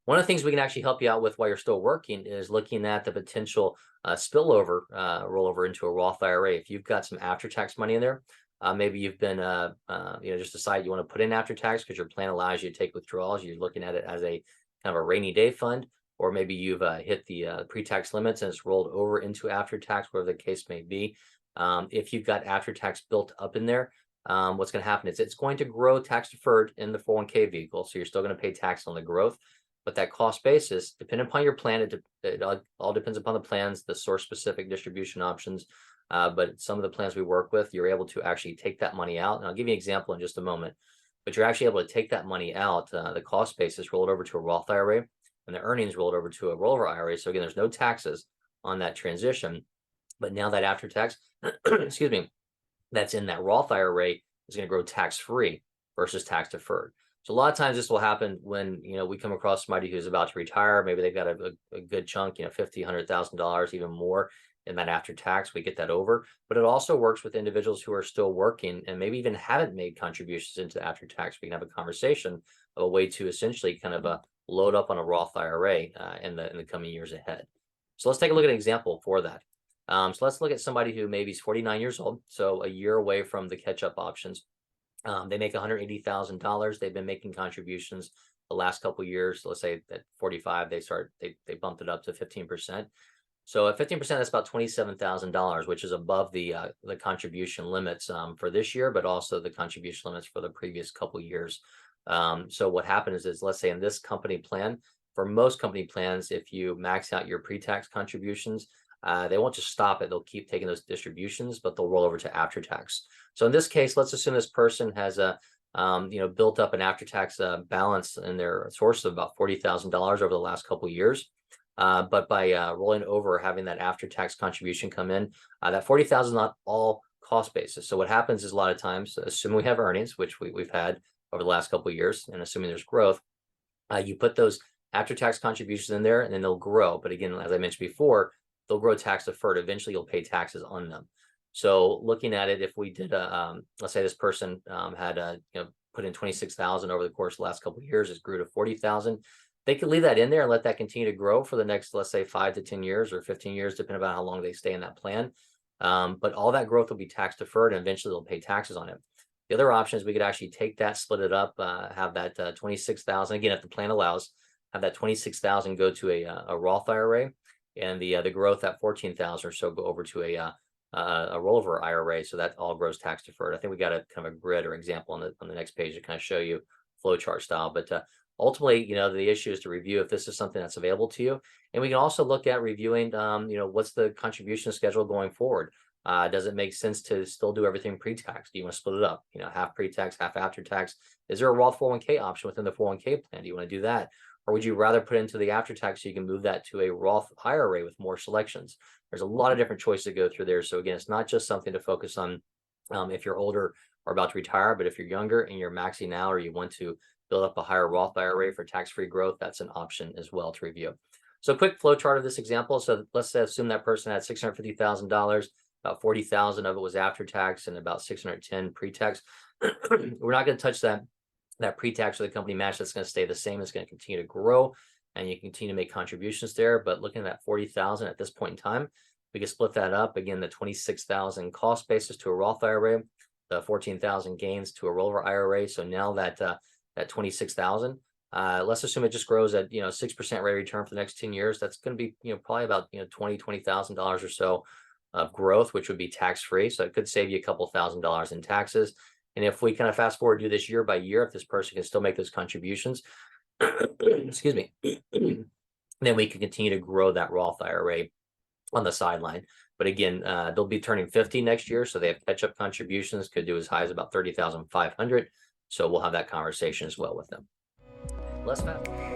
One of the things we can actually help you out with while you're still working is looking at the potential spillover rollover into a Roth IRA. If you've got some after-tax money in there, maybe you've been just decide you want to put in after tax because your plan allows you to take withdrawals. You're looking at it as a kind of a rainy day fund, or maybe you've hit the pre-tax limits and it's rolled over into after tax, whatever the case may be. If you've got after tax built up in there, what's going to happen is it's going to grow tax deferred in the 401k vehicle, so you're still going to pay tax on the growth. But that cost basis, depending upon your plan, it all depends upon the plans, the source specific distribution options. But some of the plans we work with, you're able to actually take that money out. And I'll give you an example in just a moment. But you're actually able to take that money out, the cost basis, roll it over to a Roth IRA, and the earnings rolled over to a rollover IRA. So again, there's no taxes on that transition. But now that after tax, excuse me, that's in that Roth IRA is going to grow tax free versus tax deferred. So a lot of times this will happen when, we come across somebody who's about to retire. Maybe they've got a good chunk, $50,000, $100,000, even more in that after tax. We get that over. But it also works with individuals who are still working and maybe even haven't made contributions into after tax. We can have a conversation of a way to essentially kind of load up on a Roth IRA in the coming years ahead. So let's take a look at an example for that. So let's look at somebody who maybe is 49 years old, so a year away from the catch-up options. They make $180,000. They've been making contributions the last couple of years. Let's say at 45, they bumped it up to 15%. So at 15%, that's about $27,000, which is above the contribution limits for this year, but also the contribution limits for the previous couple of years. So what happens is, let's say in this company plan, for most company plans, if you max out your pre-tax contributions, they won't just stop it. They'll keep taking those distributions, but they'll roll over to after tax. So in this case, let's assume this person has built up an after tax balance in their source of about $40,000 over the last couple of years. But by rolling over, having that after tax contribution come in, that $40,000 is not all cost basis. So what happens is a lot of times, assuming we have earnings, which we've had over the last couple of years, and assuming there's growth, you put those after tax contributions in there, and then they'll grow. But again, as I mentioned before, they'll grow tax deferred. Eventually, you'll pay taxes on them. So looking at it, if we did let's say this person had put in 26,000 over the course of the last couple of years, it grew to 40,000. They could leave that in there and let that continue to grow for the next, let's say, 5 to 10 years or 15 years, depending on how long they stay in that plan. But all that growth will be tax deferred, and eventually they'll pay taxes on it. The other option is we could actually take that, split it up, have that 26,000 again, if the plan allows, have that 26,000 go to a Roth IRA, and the growth at 14,000 or so go over to a rollover IRA. So that all grows tax deferred. I think we got a kind of a grid or example on the next page to kind of show you flow chart style. But ultimately, the issue is to review if this is something that's available to you. And we can also look at reviewing, what's the contribution schedule going forward? Does it make sense to still do everything pre-tax? Do you want to split it up? Half pre-tax, half after tax? Is there a Roth 401k option within the 401k plan? Do you want to do that? Or would you rather put into the after tax so you can move that to a Roth IRA with more selections? There's a lot of different choices to go through there. So again, it's not just something to focus on if you're older or about to retire, but if you're younger and you're maxing out or you want to build up a higher Roth IRA for tax-free growth, that's an option as well to review. So a quick flow chart of this example. So let's assume that person had $650,000, about 40,000 of it was after tax and about 610 pre-tax. We're not going to touch that pre-tax or the company match. That's going to stay the same. It's going to continue to grow, and you continue to make contributions there. But looking at that 40,000 at this point in time, we can split that up. Again, the 26,000 cost basis to a Roth IRA, the 14,000 gains to a rollover IRA. So now that 26,000, let's assume it just grows at 6% rate of return for the next 10 years. That's going to be probably about $20,000 or so of growth, which would be tax free. So it could save you a couple $1,000s in taxes. And if we kind of fast forward, do this year by year, if this person can still make those contributions, excuse me, then we can continue to grow that Roth IRA on the sideline. But again, they'll be turning 50 next year, so they have catch-up contributions, could do as high as about 30,500. So we'll have that conversation as well with them. Let's fast.